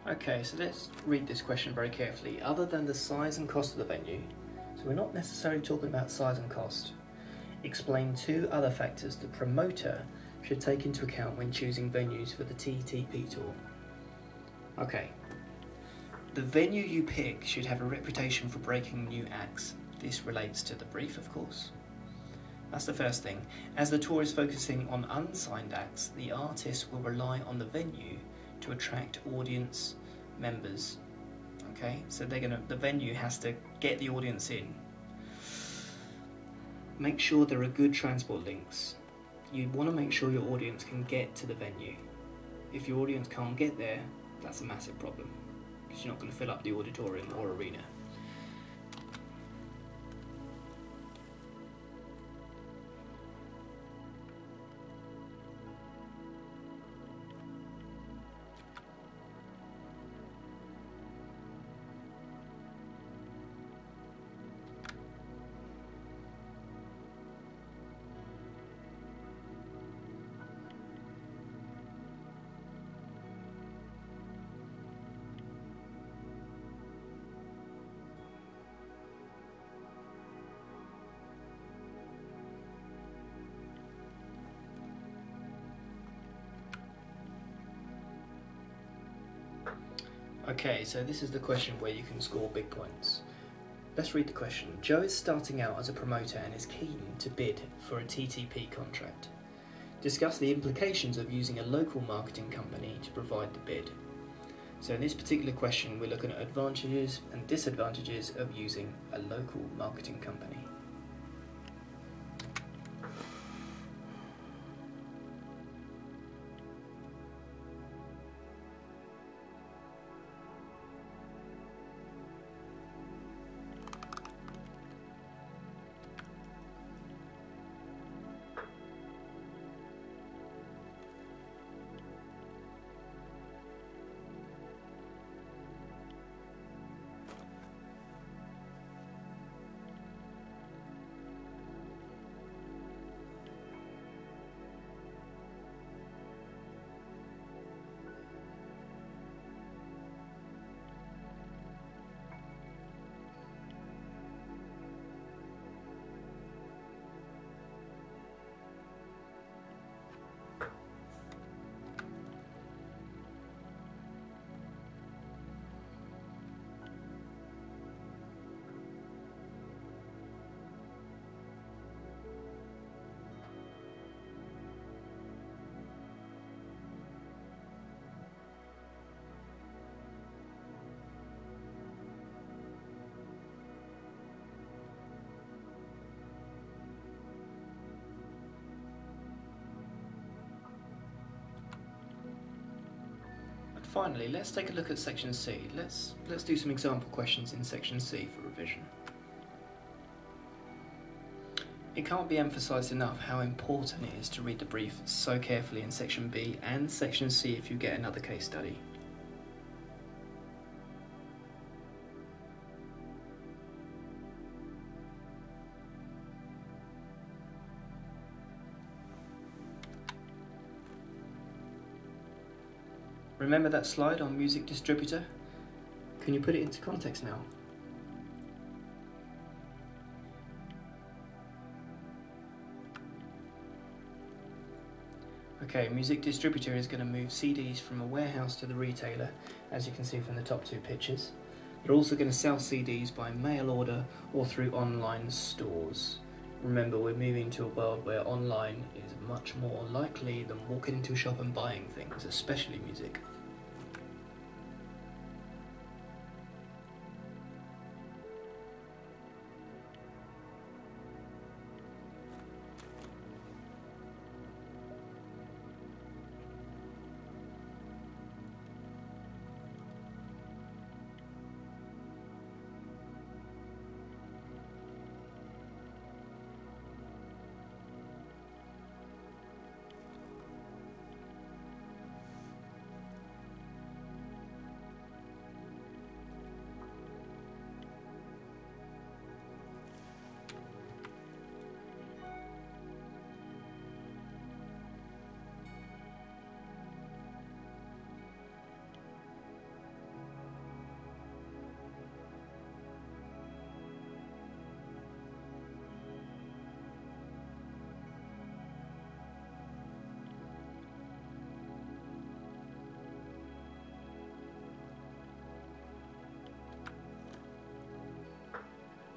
Okay, so let's read this question very carefully. Other than the size and cost of the venue, so we're not necessarily talking about size and cost, explain two other factors the promoter should take into account when choosing venues for the TTP tour. Okay, the venue you pick should have a reputation for breaking new acts. This relates to the brief, of course. That's the first thing. As the tour is focusing on unsigned acts, the artist will rely on the venue to attract audience members. Okay, so the venue has to get the audience in. Make sure there are good transport links. You want to make sure your audience can get to the venue. If your audience can't get there, that's a massive problem, because you're not going to fill up the auditorium or arena. Okay, so this is the question where you can score big points. Let's read the question. Joe is starting out as a promoter and is keen to bid for a TTP contract. Discuss the implications of using a local marketing company to provide the bid. So in this particular question, we're looking at advantages and disadvantages of using a local marketing company. Finally, let's take a look at section C. Let's do some example questions in section C for revision. It can't be emphasised enough how important it is to read the brief so carefully in section B and section C if you get another case study. Remember that slide on music distributor? Can you put it into context now? Okay, music distributor is going to move CDs from a warehouse to the retailer, as you can see from the top two pictures. They're also going to sell CDs by mail order or through online stores. Remember, we're moving to a world where online is much more likely than walking into a shop and buying things, especially music.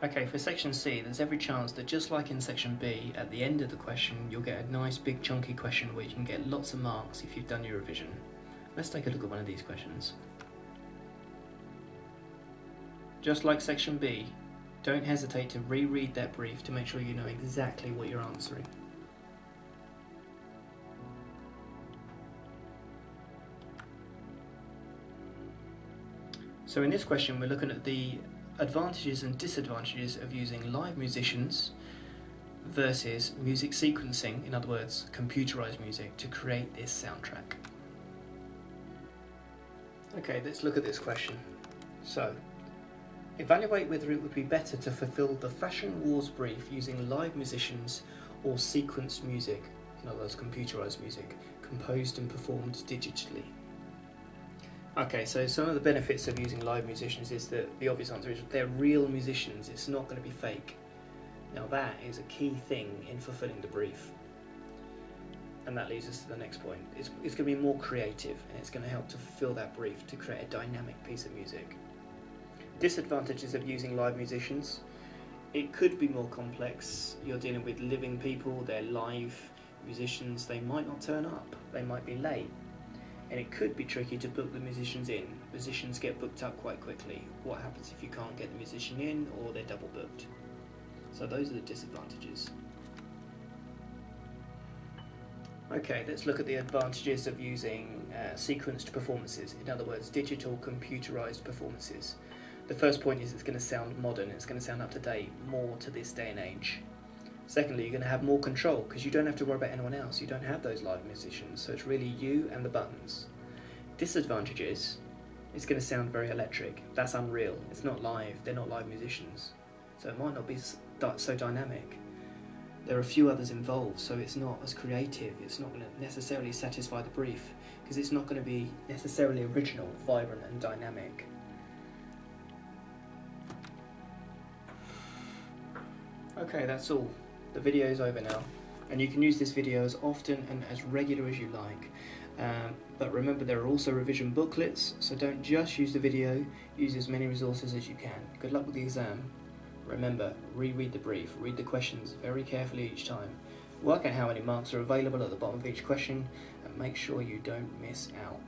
Okay, for section C, there's every chance that just like in section B, at the end of the question, you'll get a nice big chunky question where you can get lots of marks if you've done your revision. Let's take a look at one of these questions. Just like section B, don't hesitate to reread that brief to make sure you know exactly what you're answering. So in this question, we're looking at the advantages and disadvantages of using live musicians versus music sequencing, in other words, computerized music, to create this soundtrack. Okay, let's look at this question. So, evaluate whether it would be better to fulfill the Fashion Wars brief using live musicians or sequenced music, in other words, computerized music, composed and performed digitally. Okay, so some of the benefits of using live musicians is that the obvious answer is they're real musicians, it's not going to be fake. Now that is a key thing in fulfilling the brief. And that leads us to the next point. It's going to be more creative and it's going to help to fulfill that brief to create a dynamic piece of music. Disadvantages of using live musicians: it could be more complex. You're dealing with living people, they're live musicians, they might not turn up, they might be late. And it could be tricky to book the musicians in. Musicians get booked up quite quickly. What happens if you can't get the musician in or they're double booked? So those are the disadvantages. Okay, let's look at the advantages of using sequenced performances, in other words, digital computerized performances. The first point is it's going to sound modern, it's going to sound up to date, more to this day and age. Secondly, you're going to have more control because you don't have to worry about anyone else. You don't have those live musicians, so it's really you and the buttons. Disadvantages: it's going to sound very electric. That's unreal. It's not live. They're not live musicians, so it might not be so dynamic. There are a few others involved, so it's not as creative. It's not going to necessarily satisfy the brief because it's not going to be necessarily original, vibrant, and dynamic. Okay, that's all. The video is over now, and you can use this video as often and as regular as you like. But remember, there are also revision booklets, so don't just use the video, use as many resources as you can. Good luck with the exam. Remember, reread the brief, read the questions very carefully each time. Work out how many marks are available at the bottom of each question, and make sure you don't miss out.